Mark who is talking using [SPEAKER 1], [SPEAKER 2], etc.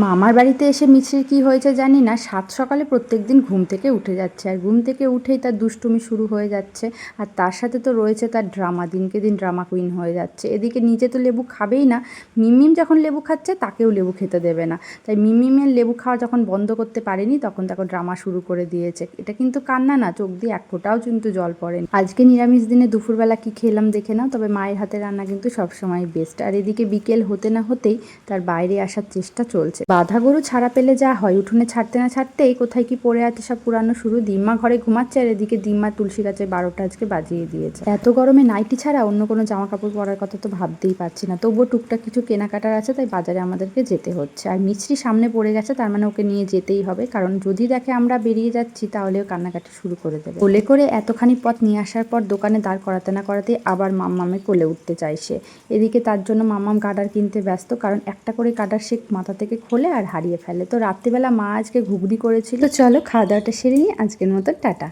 [SPEAKER 1] মামার বাড়িতে এসে মিছরির কি হয়েছে জানি না, সাত সকালে প্রত্যেকদিন ঘুম থেকে উঠে যাচ্ছে, আর ঘুম থেকে উঠেই তার দুষ্টুমি শুরু হয়ে যাচ্ছে। আর তার সাথে তো রয়েছে তার ড্রামা, দিনকে দিন ড্রামা কুইন হয়ে যাচ্ছে। এদিকে নিজে তো লেবু খাবেই না, মিমিম যখন লেবু খাচ্ছে তাকেও লেবু খেতে দেবে না। তাই মিমিমের লেবু খাওয়া যখন বন্ধ করতে পারেনি তখন তাকে ড্রামা শুরু করে দিয়েছে। এটা কিন্তু কান্না না, চোখ দিয়ে এক ফোঁটাও কিন্তু জল পড়েনি। আজকে নিরামিষ দিনে দুপুরবেলা কি খেলাম দেখে নাও, তবে মায়ের হাতে রান্না কিন্তু সবসময় বেস্ট। আর এদিকে বিকেল হতে না হতেই তার বাইরে আসার চেষ্টা চলছে। বাঁধা গরু ছাড়া পেলে যা হয়, উঠোনে ছাড়তে না ছাড়তেই কোথায় কি পড়ে আছে সব পুরানো শুরু। দিম্মা ঘরে ঘুমাচ্ছে, আর এদিকে দিম্মা তুলসী গাছের 12টা আজকে বাজিয়ে দিয়েছে। এত গরমে নাইটি ছাড়া অন্য কোনো জামা কাপড় পরার কথা তো ভাবতেই পারছি না। তবুও টুকটাক কিছু কেনাকাটার আছে, তাই বাজারে আমাদেরকে যেতে হচ্ছে। আর মিছরি সামনে পড়ে গেছে, তার মানে ওকে নিয়ে যেতেই হবে, কারণ যদি দেখে আমরা বেরিয়ে যাচ্ছি তাহলেও কান্নাকাটি শুরু করে দেবে। কোলে করে এতখানি পথ নিয়ে আসার পর দোকানে দাঁড় করাতে না করাতেই আবার মাম্মামে কোলে উঠতে চাইছে। এদিকে তার জন্য মাম্মাম গার্ডার কিনতে ব্যস্ত, কারণ একটা করে গার্ডার সে মাথা থেকে খোলে আর হারিয়ে ফেলে। তো রাত্রিবেলা মা আজকে ঘুগনি করেছিল। তো চলো খাওয়া দাওয়াটা সেরে নিই, আজকের মতো টাটা।